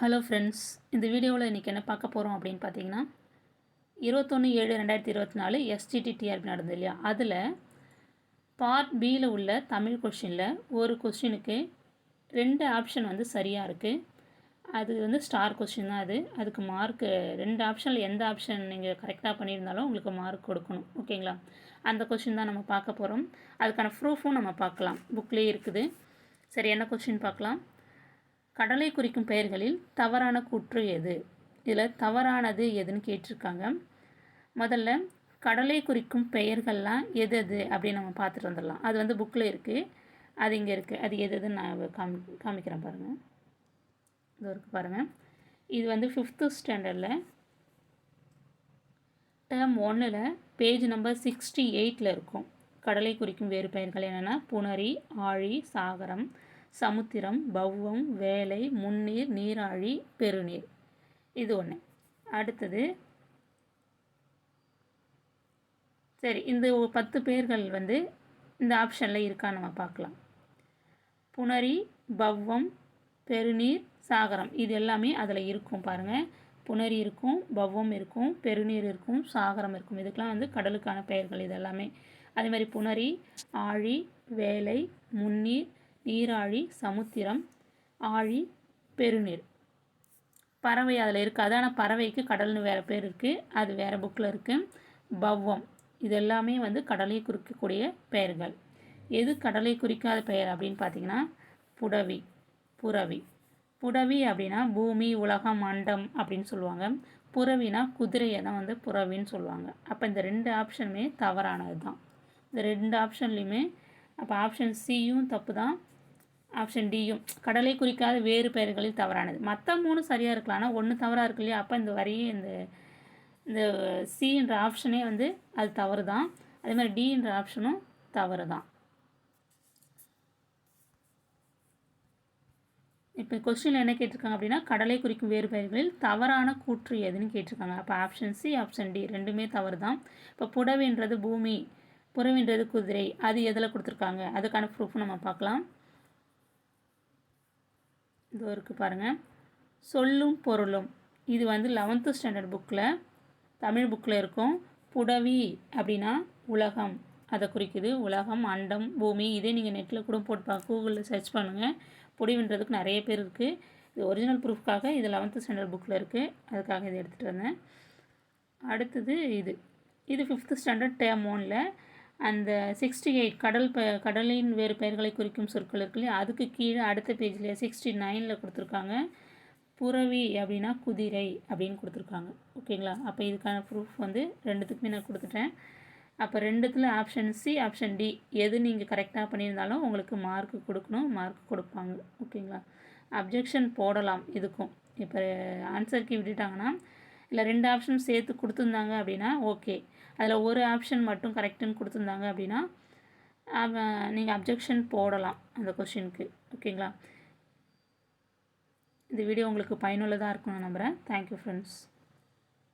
Hello friends, இந்த வீடியோவில் இன்றைக்கி என்ன பார்க்க போகிறோம் அப்படின்னு பார்த்தீங்கன்னா 21/7/2024 எஸ்டிடி டிஆர்பி நடந்தது இல்லையா, அதில் பார்ட் பியில் உள்ள தமிழ் கொஷினில் ஒரு கொஷினுக்கு 2 ஆப்ஷன் வந்து சரியாக இருக்குது. அது வந்து ஸ்டார் கொஷின் தான். அதுக்கு மார்க்கு 2 ஆப்ஷனில் எந்த ஆப்ஷன் நீங்கள் கரெக்டாக பண்ணியிருந்தாலும் உங்களுக்கு மார்க் கொடுக்கணும். ஓகேங்களா? அந்த கொஷின் தான் நம்ம பார்க்க போகிறோம். அதுக்கான ப்ரூஃபும் நம்ம பார்க்கலாம், புக்லேயே இருக்குது. சரி, என்ன கொஷின் பார்க்கலாம். கடலை குறிக்கும் பெயர்களில் தவறான கூற்று எது? இதில் தவறானது எதுன்னு கேட்டிருக்காங்க. முதல்ல கடலை குறிக்கும் பெயர்கள்லாம் எது எது அப்படின்னு நம்ம பார்த்துட்டு வந்துடலாம். அது வந்து புக்கில் இருக்குது, அது இங்கே இருக்குது. அது எது எதுன்னு நான் காமிக்கிறேன் பாருங்கள். இது இருக்குது பாருங்கள். இது வந்து 5th ஸ்டாண்டர்டில் டேர்ம் 1 பேஜ் நம்பர் 68 இருக்கும். கடலை குறிக்கும் வேறு பெயர்கள் என்னென்னா புணரி, ஆழி, சாகரம், சமுத்திரம், பவ்வம், வேலை, முன்னீர், நீராழி, பெருநீர். இது ஒன்று. அடுத்தது சரி, இந்த 10 பேர்கள் வந்து இந்த ஆப்ஷனில் இருக்கான்னு நம்ம பார்க்கலாம். புணரி, பவ்வம், பெருநீர், சாகரம் இது எல்லாமே அதில் இருக்கும் பாருங்கள். புணரி இருக்கும், பவ்வம் இருக்கும், பெருநீர் இருக்கும், சாகரம் இருக்கும். இதுக்கெலாம் வந்து கடலுக்கான பெயர்கள் இது எல்லாமே. அதே மாதிரி புணரி, ஆழி, வேலை, முன்னீர், நீராழி, சமுத்திரம், ஆழி, பெருநீர். பறவை அதில் இருக்குது. ஆனால் பறவைக்கு கடல்னு வேறு பேர் இருக்குது, அது வேறு புக்கில் இருக்குது. பவ்வம் இது எல்லாமே வந்து கடலை குறிக்கக்கூடிய பெயர்கள். எது கடலை குறிக்காத பெயர் அப்படின்னு பார்த்தீங்கன்னா புடவி, புறவி. புடவி அப்படின்னா பூமி, உலகம், அண்டம் அப்படின்னு சொல்லுவாங்க. புறவினா குதிரையை தான் வந்து புறவின்னு சொல்லுவாங்க. அப்போ இந்த 2 ஆப்ஷனுமே தவறானது தான். இந்த 2 ஆப்ஷன்லேயுமே அப்போ ஆப்ஷன் சியும் தப்பு தான், ஆப்ஷன் டியும் கடலை குறிக்காத வேறு பெயர்களில் தவறானது. மற்ற 3 சரியாக இருக்கலாம், ஆனால் 1 தவறாக இருக்கு இல்லையா. அப்போ இந்த வரியே இந்த சின்ற ஆப்ஷனே வந்து அது தவறு தான். அதே மாதிரி டின்ற ஆப்ஷனும் தவறு தான். இப்போ கொஸ்டினில் என்ன கேட்டிருக்காங்க அப்படின்னா கடலை குறிக்கும் வேறு பெயர்களில் தவறான கூற்று எதுன்னு கேட்டிருக்காங்க. அப்போ ஆப்ஷன் சி, ஆப்ஷன் டி ரெண்டுமே தவறு தான். இப்போ புடவின்றது பூமி, புறவின்றது குதிரை, அது எதில் கொடுத்துருக்காங்க அதுக்கான ப்ரூஃப் நம்ம பார்க்கலாம். இது இருக்குது பாருங்கள். சொல்லும் பொருளும் இது வந்து 11th ஸ்டாண்டர்ட் புக்கில் தமிழ் புக்கில் இருக்கும். புடவி அப்படின்னா உலகம், அதை குறிக்குது. உலகம், அண்டம், பூமி. இதே நீங்கள் நெட்டில் கூட போட்டு கூகுளில் சர்ச் பண்ணுங்கள். புடவின்றதுக்கு நிறைய பேர் இருக்குது. இது ஒரிஜினல் ப்ரூஃப்காக இது 11th ஸ்டாண்டர்ட் புக்கில் இருக்குது, அதுக்காக இதை எடுத்துகிட்டு வந்தேன். அடுத்தது இது 5th ஸ்டாண்டர்ட் டேர்ம் 1 அந்த 68 கடலின் வேறு பெயர்களை குறிக்கும் சொற்கள் இருக்கு இல்லையா, அதுக்கு கீழே அடுத்த பேஜில் 69 கொடுத்துருக்காங்க. புறவி அப்படின்னா குதிரை அப்படின்னு கொடுத்துருக்காங்க. ஓகேங்களா? அப்போ இதுக்கான ப்ரூஃப் வந்து 2த்துக்குமே நான் கொடுத்துட்டேன். அப்போ 2த்தில் ஆப்ஷன் சி, ஆப்ஷன் டி எது நீங்கள் கரெக்டாக பண்ணியிருந்தாலும் உங்களுக்கு மார்க் கொடுக்கணும், மார்க் கொடுப்பாங்க. ஓகேங்களா? அப்ஜெக்ஷன் போடலாம் இதுக்கும். இப்போ ஆன்சருக்கு விட்டுட்டாங்கன்னா இல்லை 2 ஆப்ஷன் சேர்த்து கொடுத்துருந்தாங்க அப்படின்னா ஓகே, அதில் ஒரு ஆப்ஷன் மட்டும் கரெக்டுன்னு கொடுத்துருந்தாங்க அப்படின்னா நீங்கள் அப்ஜெக்ஷன் போடலாம் அந்த கொஷினுக்கு. ஓகேங்களா? இந்த வீடியோ உங்களுக்கு பயனுள்ளதாக இருக்கும்னு நம்புகிறேன். Thank you friends.